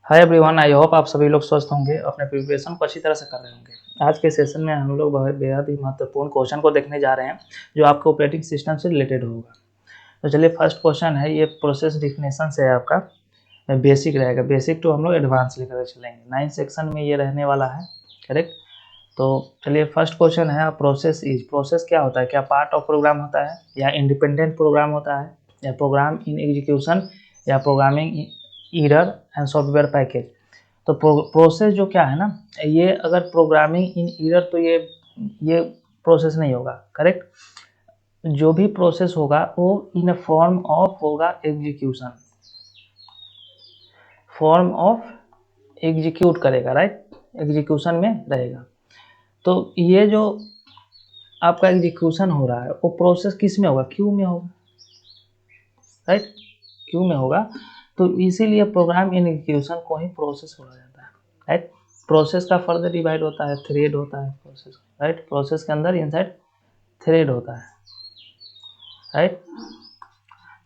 Hi everyone, I hope आप सभी लोग स्वस्थ होंगे, अपने प्रिपरेशन को अच्छी तरह से कर रहे होंगे। आज के सेशन में हम लोग बहुत बेहद ही महत्वपूर्ण क्वेश्चन को देखने जा रहे हैं जो आपके ऑपरेटिंग सिस्टम से रिलेटेड होगा। तो चलिए, फर्स्ट क्वेश्चन है, ये प्रोसेस डिफिनेशन से है आपका, बेसिक रहेगा, बेसिक टू हम लोग एडवांस लेकर चलेंगे। 9 सेक्शन में ये रहने वाला है, करेक्ट। तो चलिए, फर्स्ट क्वेश्चन है, प्रोसेस इज, प्रोसेस क्या होता है? क्या पार्ट ऑफ प्रोग्राम होता है, या इंडिपेंडेंट प्रोग्राम होता है, या प्रोग्राम इन एग्जीक्यूशन, या programming error and software package. तो प्रोसेस जो क्या है ना, ये अगर प्रोग्रामिंग इन एरर, तो ये प्रोसेस नहीं होगा, करेक्ट। जो भी प्रोसेस होगा वो इन फॉर्म ऑफ होगा एग्जीक्यूशन, फॉर्म ऑफ एग्जीक्यूट करेगा, राइट, एग्जीक्यूशन में रहेगा। तो ये जो आपका एग्जीक्यूशन हो रहा है वो प्रोसेस किस में होगा? क्यू में होगा, राइट, क्यू में होगा। तो इसीलिए प्रोग्राम इन एग्जीक्यूशन को ही प्रोसेस बोला जाता है, राइट। प्रोसेस का फर्दर डिवाइड होता है, थ्रेड होता है प्रोसेस, राइट। प्रोसेस के अंदर इनसाइड थ्रेड होता है, राइट।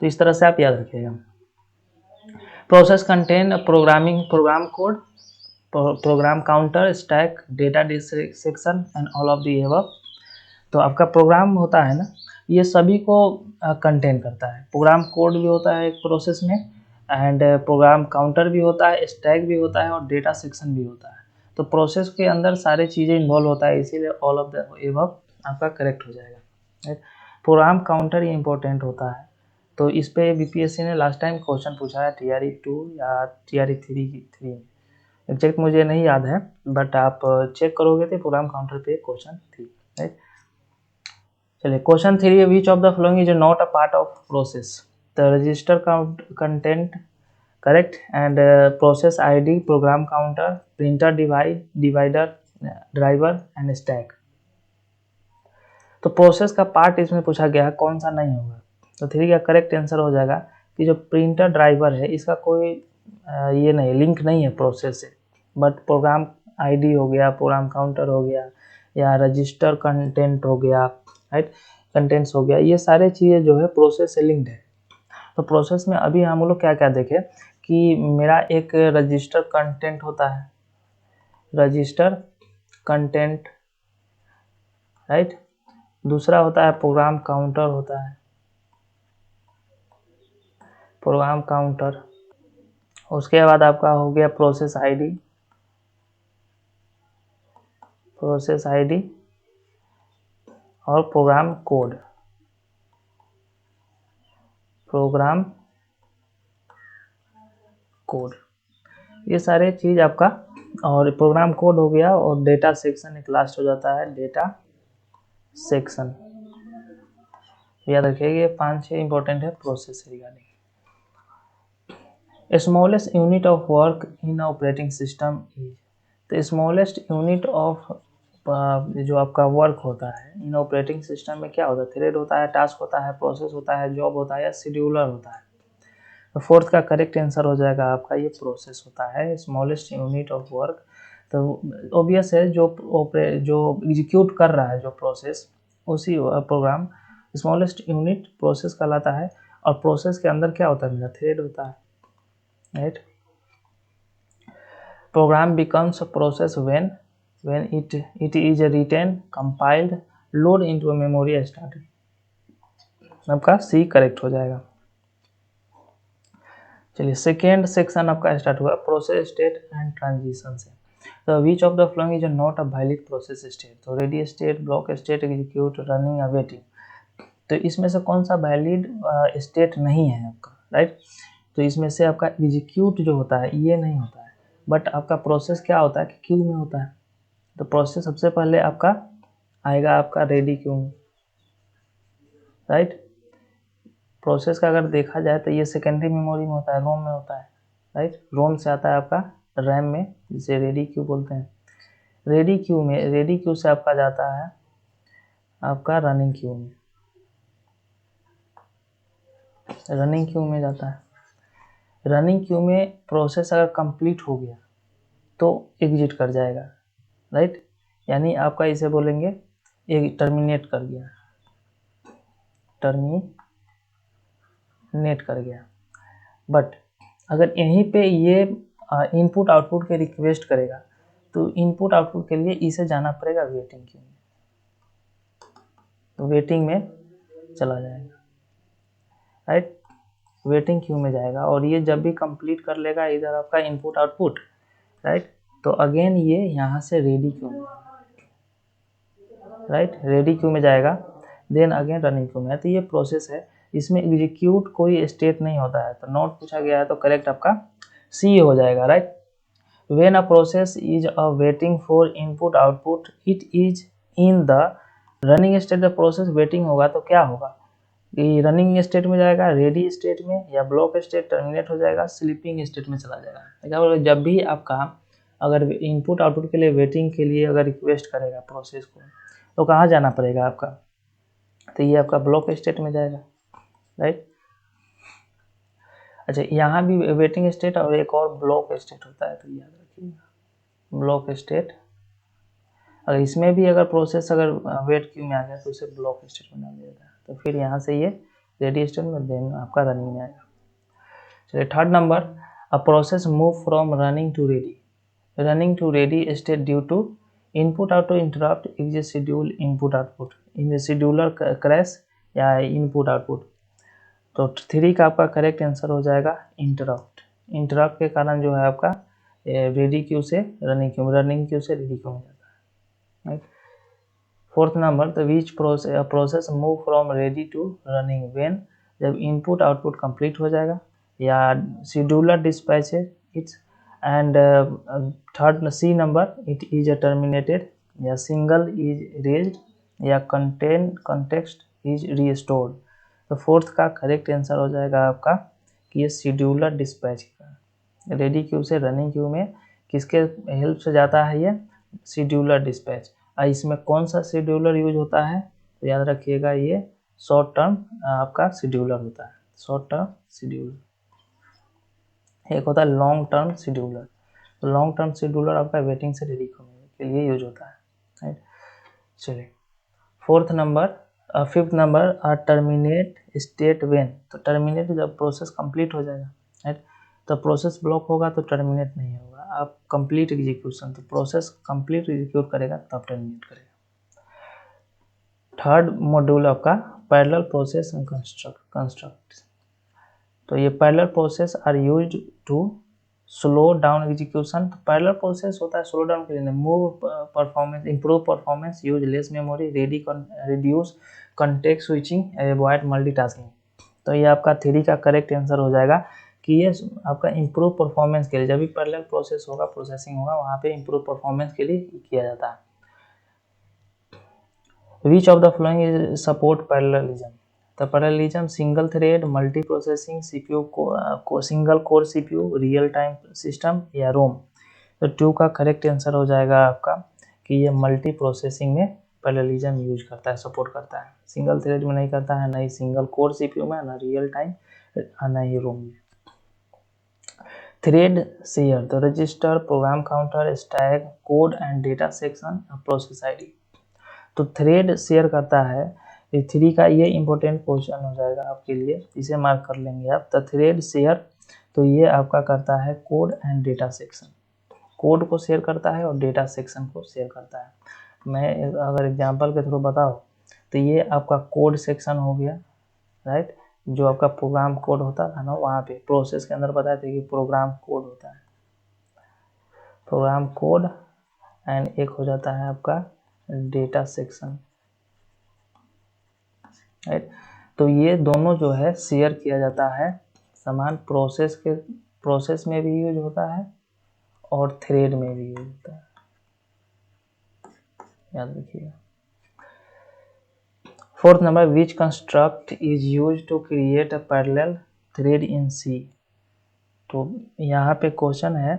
तो इस तरह से आप याद रखिएगा। Process contain program code, program counter, stack, data section and all of the above. तो आपका प्रोग्राम होता है ना, ये सभी को कंटेन करता है। प्रोग्राम कोड भी होता है एक प्रोसेस में, एंड प्रोग्राम काउंटर भी होता है, स्टैक भी होता है, और डेटा सेक्शन भी होता है। तो प्रोसेस के अंदर सारी चीज़ें इन्वॉल्व होता है, इसीलिए ऑल ऑफ द एबव आपका करेक्ट हो जाएगा, राइट। प्रोग्राम काउंटर ही इंपॉर्टेंट होता है। तो इस पे बीपीएससी ने लास्ट टाइम क्वेश्चन पूछा है TRE 2 या TRE 3 में, एग्जैक्ट मुझे नहीं याद है, बट आप चेक करोगे तो प्रोग्राम काउंटर पे क्वेश्चन थी, राइट। चलिए, क्वेश्चन 3 है, which of the following is not a part of process? The register content, correct, and process ID, program counter, printer divider, driver and stack. तो process का part इसमें पूछा गया है, कौन सा नहीं होगा? तो 3 का करेक्ट आंसर हो जाएगा कि जो प्रिंटर ड्राइवर है इसका कोई ये नहीं, लिंक नहीं है प्रोसेस से। बट प्रोग्राम आईडी हो गया, प्रोग्राम काउंटर हो गया, या रजिस्टर कंटेंट हो गया, राइट, कंटेंट्स हो गया, ये सारे चीज़ें जो है प्रोसेस से लिंक्ड है। तो प्रोसेस में अभी हम लोग क्या क्या देखें कि मेरा एक रजिस्टर कंटेंट होता है, रजिस्टर कंटेंट, राइट। दूसरा होता है प्रोग्राम काउंटर होता है, प्रोग्राम काउंटर। उसके बाद आपका हो गया प्रोसेस आईडी, प्रोसेस आईडी, और प्रोग्राम कोड, प्रोग्राम कोड, ये सारे चीज़ आपका। और प्रोग्राम कोड हो गया, और डेटा सेक्शन एक लास्ट हो जाता है, डेटा सेक्शन। याद रखिएगा, ये 5-6 इंपॉर्टेंट है process regarding. Smallest unit of work in operating system is, तो स्मॉलेस्ट यूनिट ऑफ जो आपका वर्क होता है इन ऑपरेटिंग सिस्टम में क्या होता है? थ्रेड होता है, टास्क होता है, प्रोसेस होता है, जॉब होता है, या शेड्यूलर होता है। तो 4th का करेक्ट आंसर हो जाएगा आपका, ये प्रोसेस होता है, स्मॉलेस्ट यूनिट ऑफ वर्क। तो ऑब्वियस है, जो एग्जीक्यूट कर रहा है जो प्रोसेस, उसी प्रोग्राम स्मॉलेस्ट यूनिट प्रोसेस कहलाता है। और प्रोसेस के अंदर क्या होता है? मेरा थ्रेड होता है, right. Program becomes a process when it is written, compiled, load into a memory started। आपका सी करेक्ट हो जाएगा। चलिए, सेकेंड सेक्शन आपका स्टार्ट हुआ प्रोसेस स्टेट एंड ट्रांजिशन से। तो which of the following is not a valid process state? तो ready state, block state, execute, running, awaiting. तो इसमें से कौन सा वैलिड स्टेट नहीं है आपका, राइट। तो इसमें से आपका एग्जीक्यूट जो होता है ये नहीं होता है, बट आपका प्रोसेस क्या होता है कि क्यू में होता है। तो प्रोसेस सबसे पहले आपका आएगा आपका रेडी क्यू में, राइट। प्रोसेस का अगर देखा जाए तो ये सेकेंडरी मेमोरी में होता है, रोम में होता है, राइट। रोम से आता है आपका रैम में, जिसे रेडी क्यू बोलते हैं। रेडी क्यू में, रेडी क्यू से आपका जाता है आपका रनिंग क्यू में, रनिंग क्यू में जाता है। रनिंग क्यू में प्रोसेस अगर कंप्लीट हो गया तो एग्जिट कर जाएगा, राइट। यानी आपका इसे बोलेंगे एक टर्मिनेट कर गया, टर्मिनेट कर गया। बट अगर यहीं पे ये इनपुट आउटपुट के रिक्वेस्ट करेगा, तो इनपुट आउटपुट के लिए इसे जाना पड़ेगा वेटिंग क्यू में, तो वेटिंग में चला जाएगा, राइट, वेटिंग क्यू में जाएगा। और ये जब भी कंप्लीट कर लेगा इधर आपका इनपुट आउटपुट, राइट, तो अगेन ये यहाँ से रेडी क्यू में, राइट, रेडी क्यू में जाएगा, देन अगेन रनिंग क्यू में। तो ये प्रोसेस है, इसमें एग्जीक्यूट कोई स्टेट नहीं होता है, तो नॉट पूछा गया है तो करेक्ट आपका सी हो जाएगा, right. When a process is waiting for input output, it is in the running state। the process waiting होगा तो क्या होगा, ये रनिंग स्टेट में जाएगा, रेडी स्टेट में, या ब्लॉक स्टेट टर्मिनेट हो जाएगा, स्लीपिंग स्टेट में चला जाएगा। क्या बोले, जब भी आपका अगर इनपुट आउटपुट के लिए वेटिंग के लिए अगर रिक्वेस्ट करेगा प्रोसेस को, तो कहाँ जाना पड़ेगा आपका, तो ये आपका ब्लॉक स्टेट में जाएगा, राइट। अच्छा, यहाँ भी वेटिंग स्टेट और एक और ब्लॉक स्टेट होता है, तो याद रखिएगा ब्लॉक स्टेट। अगर इसमें भी अगर प्रोसेस अगर वेट क्यू में आ गया तो उसे ब्लॉक स्टेट में डाल दिया जाता है, तो फिर यहाँ से ये रेडी स्टेट में, देन आपका रनिंग में आएगा। चलिए third number, a process move from running to ready, running to ready state due to input output interrupt is schedule input output in scheduler crash या इनपुट आउटपुट। तो 3 का आपका correct answer हो जाएगा इंटरप्ट। इंटरप्ट के कारण जो है आपका रेडी क्यू से रनिंग क्यू, रनिंग क्यू से रेडी क्यू में जाता है, right. Fourth number, the which process move from ready to running when, जब इनपुट आउटपुट कंप्लीट हो जाएगा, या scheduler dispatches its, and third C number, it is terminated, या signal is raised, या कंटेक्स्ट इज रीस्टोर्ड। तो fourth का correct answer हो जाएगा आपका कि ये शेड्यूलर डिस्पैच का, रेडी क्यू से रनिंग क्यू में किसके हेल्प से जाता है, ये शेड्यूलर डिस्पैच। और इसमें कौन सा शेड्यूलर यूज होता है, तो याद रखिएगा ये शॉर्ट टर्म आपका शेड्यूलर होता है, शॉर्ट टर्म शेड्यूलर। एक होता है लॉन्ग टर्म शेड्यूलर, तो लॉन्ग टर्म शेड्यूलर आपका वेटिंग से रेडी के लिए यूज होता है, राइट। चलिए fourth number, fifth number, terminate state when, तो टर्मिनेट जब प्रोसेस कंप्लीट हो जाएगा, राइट, तो प्रोसेस ब्लॉक होगा तो टर्मिनेट नहीं होगा, आप कंप्लीट एग्जीक्यूशन, तो प्रोसेस कंप्लीट एग्जीक्यूट करेगा तब टर्मिनेट करेगा। थर्ड मॉड्यूल आपका पैरेलल प्रोसेस एंड कंस्ट्रक्ट, तो ये parallel process are used to slow down execution. तो पैरेलल प्रोसेस होता है स्लो डाउन के लिए, move performance, improve performance, use less memory, reduce context switching, avoid multitasking. तो ये आपका 3 का करेक्ट आंसर हो जाएगा कि ये आपका इंप्रूव परफॉर्मेंस के लिए, जब भी पैरेलल प्रोसेस होगा, प्रोसेसिंग होगा, वहाँ पे इंप्रूव परफॉर्मेंस के लिए किया जाता है। Which of the following is support parallelism, तो parallelism single thread, multi processing, CPU को single core CPU, real time system, या रोम। तो 2 का करेक्ट आंसर हो जाएगा आपका कि ये मल्टी प्रोसेसिंग में पैरेललिज्म यूज करता है, सपोर्ट करता है, सिंगल थ्रेड में नहीं करता है, ना ही सिंगल कोर सीपीयू में, ना रियल टाइम, ना ही रोम में। थ्रेड शेयर, तो register, programme counter, stack, code and data section, process ID. तो थ्रेड शेयर करता है, 3 का ये इंपॉर्टेंट क्वेश्चन हो जाएगा आपके लिए, इसे मार्क कर लेंगे आप। तो थ्रेड शेयर, तो ये आपका करता है code and data section, code को शेयर करता है और डेटा सेक्शन को शेयर करता है। मैं अगर एग्जांपल के थ्रू बताऊँ तो ये आपका कोड सेक्शन हो गया, राइट, जो आपका प्रोग्राम कोड होता था ना, वहाँ पे प्रोसेस के अंदर बताए थे कि प्रोग्राम कोड होता है, प्रोग्राम कोड, एंड एक हो जाता है आपका डेटा सेक्शन, राइट। तो ये दोनों जो है शेयर किया जाता है, समान प्रोसेस में भी यूज होता है और थ्रेड में भी यूज होता है, याद रखिएगा। Fourth number, which construct is use to create a parallel thread in C. तो यहाँ पे क्वेश्चन है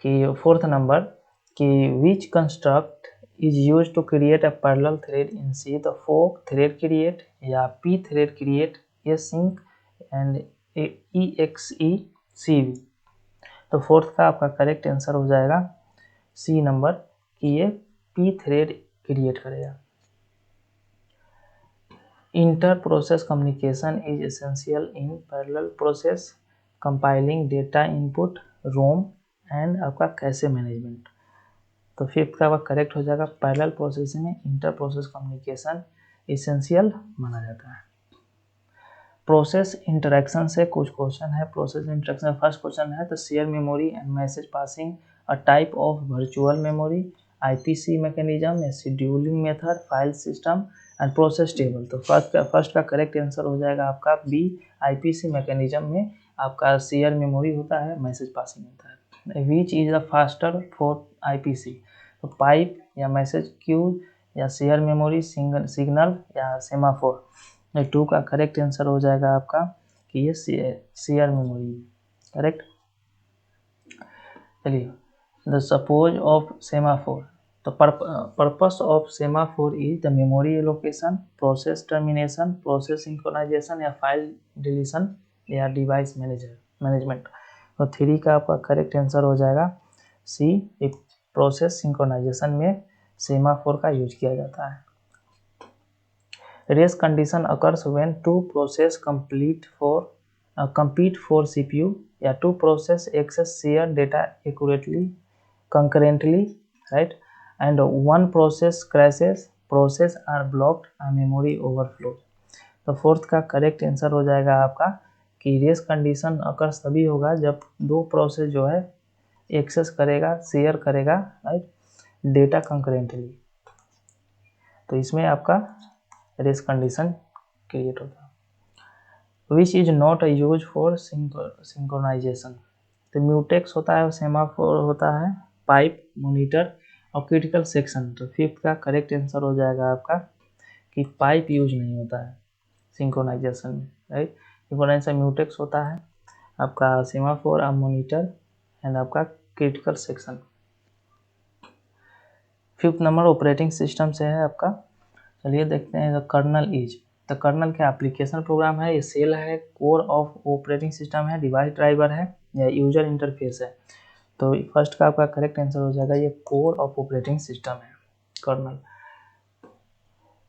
कि फोर्थ नंबर कि which construct is use to create a parallel thread in C, तो फोक थ्रेड क्रिएट, या पी थ्रेड क्रिएट, या sync and EXECV। तो फोर्थ का आपका करेक्ट आंसर हो जाएगा सी नंबर कि ये पी थ्रेड क्रिएट करेगा। Inter process communication is essential in parallel process, compiling data input ROM and आपका कैशे मैनेजमेंट। तो फिफ्थ का आपका करेक्ट हो जाएगा पैरेलल प्रोसेसिंग में इंटर प्रोसेस कम्युनिकेशन इसेंशियल माना जाता है। प्रोसेस इंटरेक्शन से कुछ क्वेश्चन है। प्रोसेस इंटरेक्शन फर्स्ट क्वेश्चन है तो share memory and message passing a type of virtual memory, IPC mechanism या scheduling method, file system and process table. तो फर्स्ट का करेक्ट आंसर हो जाएगा आपका बी, आईपीसी मैकेनिज्म में आपका शेयर मेमोरी होता है, मैसेज पासिंग होता है। Which is the faster for IPC, तो पाइप या मैसेज क्यू या शेयर मेमोरी सिग्नल या सेमाफोर। 2 का करेक्ट आंसर हो जाएगा आपका कि ये शेयर मेमोरी करेक्ट। चलिए द सपोज ऑफ सेमाफोर, तो purpose of semaphore is the memory allocation, process termination, process synchronisation या फाइल डिलीशन या डिवाइस मैनेजमेंट। तो 3 का आपका करेक्ट आंसर हो जाएगा सी, प्रोसेस सिंक्रोनाइजेशन में सेमाफोर का यूज किया जाता है। Race condition occurs when two processes compete for CPU या two processes access share data accurately concurrently, right? And one process crashes, process are blocked, a memory overflow। तो fourth का correct answer हो जाएगा आपका कि रेस कंडीशन अकर्स तभी होगा जब दो प्रोसेस जो है एक्सेस करेगा, शेयर करेगा, राइट, डेटा कंकरेंटली। तो इसमें आपका रेस कंडीशन क्रिएट होता है। Which is not use for synchronisation, तो म्यूटेक्स होता है, सेमाफोर होता है, पाइप, मॉनिटर और क्रिटिकल सेक्शन। तो फिफ्थ का करेक्ट आंसर हो जाएगा आपका कि पाइप यूज नहीं होता है सिंक्रोनाइजेशन में, राइट। सिंक्रोनाइजेशन म्यूटेक्स होता है, आपका सेमाफोर, आप मॉनिटर एंड आपका critical section. Fifth number operating system से है आपका। चलिए देखते हैं the kernel is, the kernel क्या एप्लीकेशन प्रोग्राम है, ये सेल है, कोर ऑफ ऑपरेटिंग सिस्टम है, डिवाइस ड्राइवर है या यूजर इंटरफेस है। तो फर्स्ट का आपका करेक्ट आंसर हो जाएगा ये कोर ऑफ ऑपरेटिंग सिस्टम है kernel.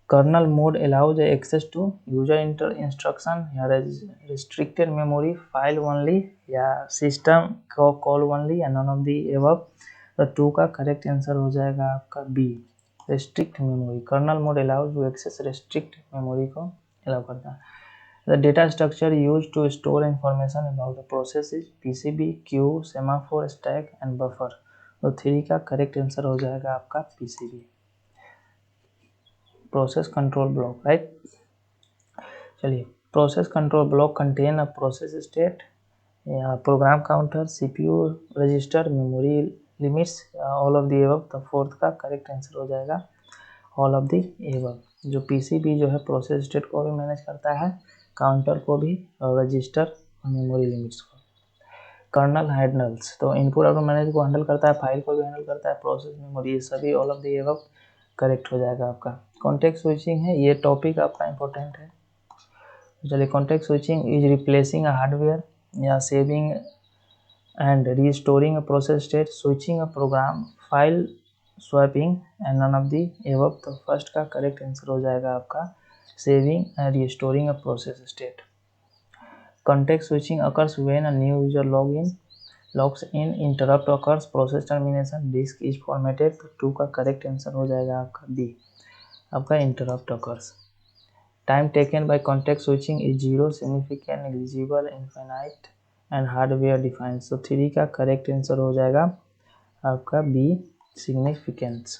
Kernel mode allows access to user instruction या रिस्ट्रिक्टेड मेमोरी, फाइल ओनली या सिस्टम कॉल ओनली या नॉन ऑफ दी एबव। तो 2 का करेक्ट आंसर हो जाएगा आपका B, restrict memory. Kernel mode allows to access restrict memory को allow करता है। The data structure use to store information about the process is PCB, queue, semaphore, stack and buffer. तो 3 का करेक्ट आंसर हो जाएगा आपका PCB, process control block, right. चलिए process control block contain a process state या program counter, CPU register, memory limits, all of the above. तो fourth का correct answer हो जाएगा ऑल ऑफ द एबव। जो पीसीबी जो है प्रोसेस स्टेट को भी मैनेज करता है, काउंटर को भी, और रजिस्टर और मेमोरी लिमिट्स को। कर्नल हैंडल्स, तो इनपुट आउटपुट मैनेज को हैंडल करता है, फाइल को भी हैंडल करता है, प्रोसेस मेमोरी, ये सभी all of the above correct हो जाएगा आपका। कॉन्टेक्स्ट स्विचिंग है, ये टॉपिक आपका इंपॉर्टेंट है। चलिए context switching is replacing a hardware या saving and restoring a process state, switching a program, file swapping and none of the above। तो फर्स्ट का करेक्ट आंसर हो जाएगा आपका saving and restoring a process state. Context switching occurs when a new user logs in, interrupt occurs, process termination, disk is formatted। तो 2 का correct answer हो जाएगा आपका बी, आपका interrupt occurs। Time taken by context switching is 0, significant, negligible, infinite and hardware defined. तो 3 का correct answer हो जाएगा आपका B, significance.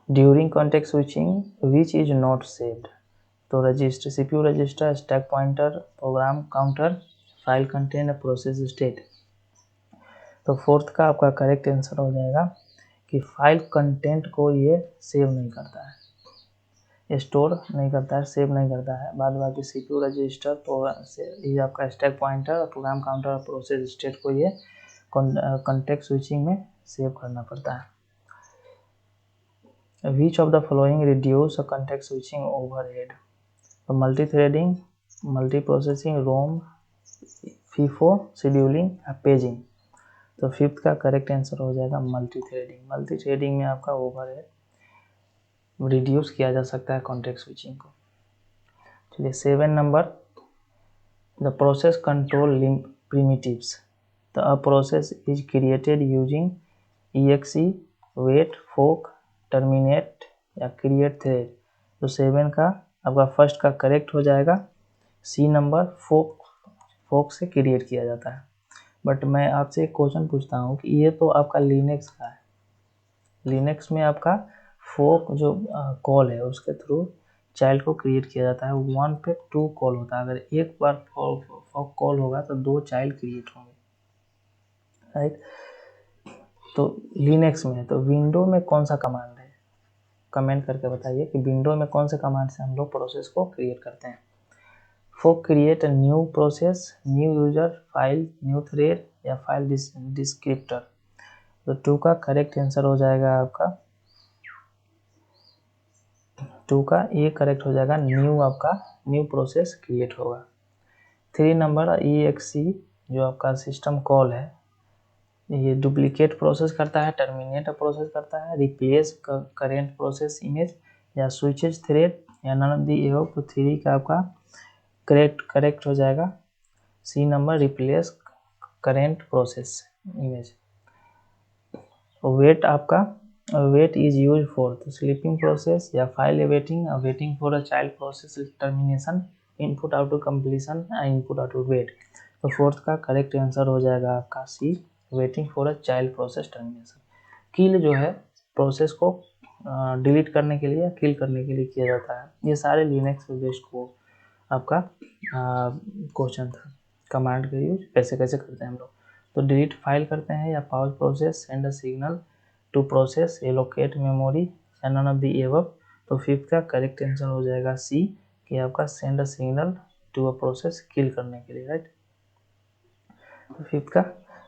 During context switching which is not saved, तो register, CPU register, stack pointer, program counter, file content, process state. तो fourth का आपका correct answer हो जाएगा कि फाइल कंटेंट को ये सेव नहीं करता है, स्टोर नहीं करता है, सेव नहीं करता है। बाद बाकी सीपीयू रजिस्टर, ये आपका स्टैक पॉइंटर, प्रोग्राम काउंटर और प्रोसेस स्टेट को ये कॉन्टेक्स्ट स्विचिंग में सेव करना पड़ता है। Which of the following reduce context switching overhead, तो मल्टी थ्रेडिंग, मल्टी प्रोसेसिंग, रोम, फीफो, शेड्यूलिंग, पेजिंग। तो फिफ्थ का करेक्ट आंसर हो जाएगा मल्टी थ्रेडिंग। मल्टी थ्रेडिंग में आपका ओवरहेड रिड्यूस किया जा सकता है कॉन्टेक्स्ट स्विचिंग को। चलिए 7 नंबर, द प्रोसेस कंट्रोल प्रिमिटिव्स, तो a process is created using exe wait fork terminate या क्रिएट थ्रेड। तो 7 का आपका फर्स्ट का करेक्ट हो जाएगा। सी नंबर फोक से क्रिएट किया जाता है। बट मैं आपसे एक क्वेश्चन पूछता हूँ कि ये तो आपका लिनक्स का है, लिनक्स में आपका फोक जो कॉल है उसके थ्रू चाइल्ड को क्रिएट किया जाता है। 1 पे 2 कॉल होता है, अगर एक बार फोक कॉल होगा तो 2 चाइल्ड क्रिएट होंगे, राइट। तो लिनक्स में है, तो विंडो में कौन सा कमांड है, कमेंट करके बताइए कि विंडो में कौन से कमांड से हम लोग प्रोसेस को क्रिएट करते हैं। Fork create a new process, new user, file, new thread या फाइल डिस्क्रिप्टर। तो 2 का करेक्ट आंसर हो जाएगा आपका 2 का ये करेक्ट हो जाएगा, न्यू आपका न्यू प्रोसेस क्रिएट होगा। 3 नंबर exe जो आपका सिस्टम कॉल है, ये डुप्लीकेट प्रोसेस करता है, टर्मिनेट प्रोसेस करता है, रिप्लेस करेंट प्रोसेस इमेज या स्विचेज थ्रेड या नन ऑफ दी एबव। तो 3 का आपका करेक्ट हो जाएगा C number, replace current process image. Wait आपका वेट इज यूज फॉर तो स्लीपिंग प्रोसेस या file waiting for a child process termination, input output completion, input output wait. तो 4th का करेक्ट आंसर हो जाएगा आपका C, waiting for a child process termination. Kill जो है प्रोसेस को डिलीट करने के लिए, किल करने के लिए किया जाता है। ये सारे लिनक्स पे बेस्ड को आपका क्वेश्चन था, कमांड का यूज कैसे कैसे करते हैं हम लोग। तो डिलीट फाइल करते हैं या pause process, send a signal to process, allocate memory या नन ऑफ द एबव। तो 5th का करेक्ट आंसर हो जाएगा सी कि आपका send a signal to a process kill करने के लिए, राइट। तो 5th का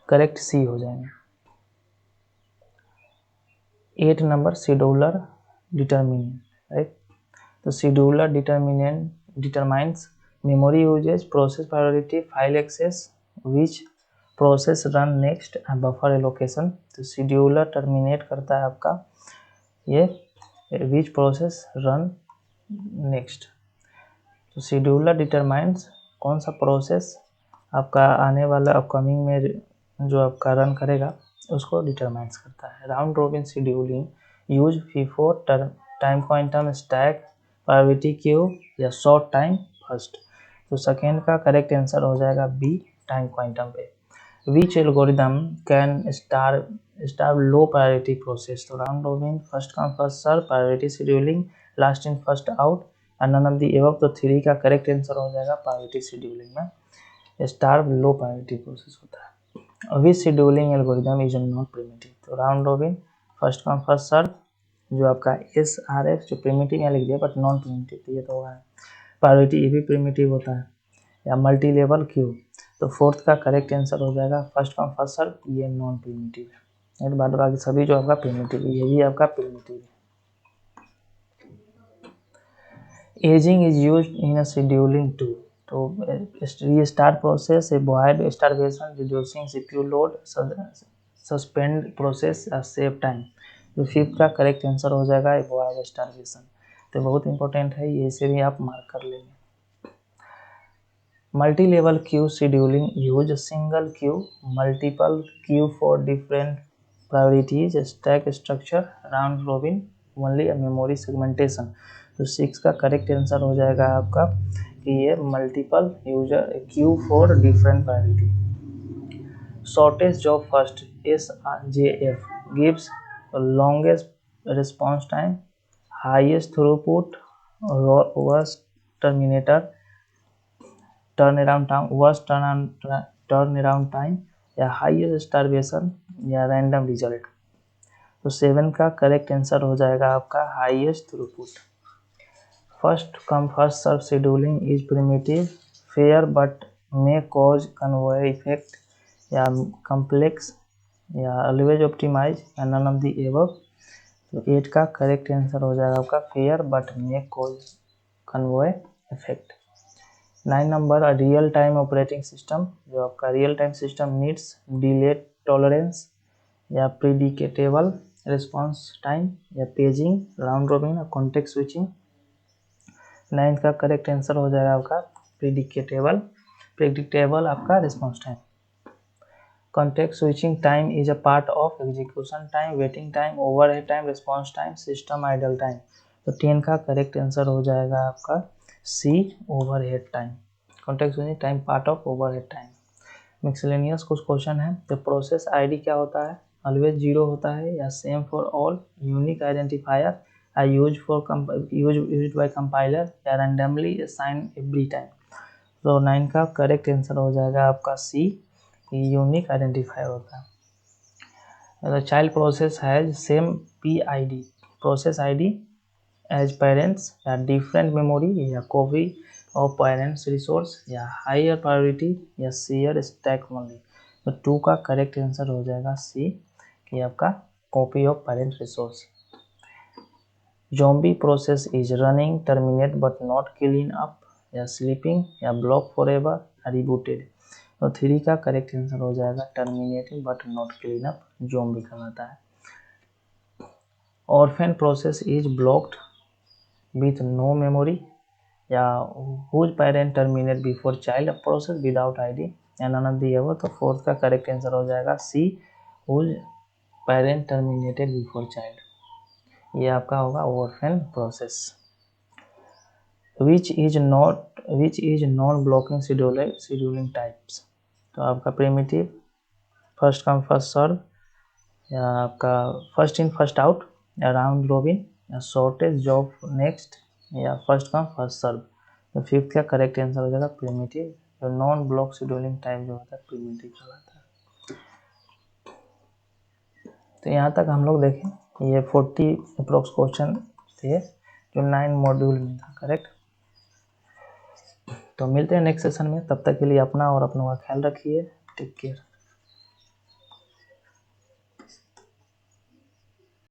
करेक्ट सी हो जाएगा। 8 नंबर शेड्यूलर डिटर्मिनेंट, राइट। तो scheduler determines memory usage, process priority, file access, which process run next, buffer allocation. तो शेड्यूलर टर्मिनेट करता है आपका ये विच प्रोसेस रन नेक्स्ट। तो शेड्यूलर डिटरमाइंस कौन सा प्रोसेस आपका आने वाला अपकमिंग में जो आपका रन करेगा उसको डिटरमाइंस करता है। Round robin scheduling use FIFO time quantum stack, priority queue या शॉर्ट टाइम फर्स्ट। तो 2nd का करेक्ट आंसर हो जाएगा बी, टाइम क्वांटम पे। Which algorithm can starve low priority process. तो round robin, first come first serve, priority scheduling, last in first out, none of the above. तो 3 का correct answer हो जाएगा priority scheduling में starve low priority process होता है। Which scheduling algorithm is not primitive. तो round robin, first come first serve, जो आपका SRF जो प्रिमिटिव यहाँ लिख दिया बट नॉन प्रिमिटिव, तो ये तो होगा। प्रायोरिटी ये भी प्रिमिटिव होता है, या मल्टी लेवल क्यू। तो 4th का करेक्ट आंसर हो जाएगा फर्स्ट कम फर्स्ट सर्व, ये नॉन प्रिमिटिव है। बाद बाकी सभी जो आपका प्रिमिटिव है, ये भी आपका प्रिमिटिव है। Aging is use in a scheduling to. तो restart process, avoid starvation, reducing CPU load, suspend process, save time. तो 5th का करेक्ट आंसर हो जाएगा अवॉइड स्टारवेशन। तो बहुत इंपॉर्टेंट है ये, इसे भी आप मार्क कर लेंगे। Multi level queue scheduling use single Q, multiple Q for different priorities, stack structure, round robin, only memory segmentation. तो 6 का करेक्ट आंसर हो जाएगा आपका कि ये multiple user queue for different priority. Shortest job first, SJF gives longest response time, highest throughput, worst terminator, turn around time या highest starvation या random result. तो 7 का करेक्ट आंसर हो जाएगा आपका highest throughput. First come first serve scheduling is primitive, fair but may cause convoy effect या complex या always optimise या नन ऑफ द एबव। तो 8 का करेक्ट आंसर हो जाएगा आपका fair but may cause convoy effect. 9 number real time operating system, जो आपका real time system needs delay tolerance या प्रिडिकेटेबल रिस्पॉन्स टाइम या paging, round robin, context switching. 9th का करेक्ट आंसर हो जाएगा आपका प्रिडिकेटेबल आपका response time. Context switching time is a part of execution time, waiting time, overhead time, response time, system idle time. तो 10 का correct answer हो जाएगा आपका C, overhead time. Context switching time part of overhead time. Miscellaneous कुछ question है. तो process ID क्या होता है? ऑलवेज जीरो होता है या same for all, unique identifier, I use by compiler या रैंडमली असाइन एवरी टाइम. तो 9 का करेक्ट आंसर हो जाएगा आपका सी, यूनिक आइडेंटिफायर होता है. The child process has same PID, process ID as parents या different memory या copy of parents resource या higher priority या share stack only. तो 2 का करेक्ट आंसर हो जाएगा सी, कि आपका copy of parent resource. Zombie process is running, terminate but not clean up या sleeping या block forever या rebooted. तो 3 का करेक्ट आंसर हो जाएगा terminating but not clean up, zombie कहलाता है. Orphan process is blocked with no memory या whose parent terminate before child, process without ID या नन ऑफ द अबव. तो 4 का करेक्ट आंसर हो जाएगा C, whose parent terminated before child. ये आपका होगा orphan process. Which is non blocking scheduling types. तो आपका primitive, first come first serve या आपका फर्स्ट इन फर्स्ट आउट या राउंड रोबिन या शॉर्टेज जॉब नेक्स्ट या फर्स्ट कम फर्स्ट सर्व. तो 5th का करेक्ट आंसर हो जाएगा प्रिमिटिव. जो नॉन ब्लॉक शेड्यूलिंग टाइप जो होता है प्रिमिटिव कहलाता है. तो यहाँ तक हम लोग देखें, ये 40 अप्रोक्स क्वेश्चन थे जो 9 मॉड्यूल में था. करेक्ट. तो मिलते हैं नेक्स्ट सेशन में. तब तक के लिए अपना और अपनों का ख्याल रखिए. Take care.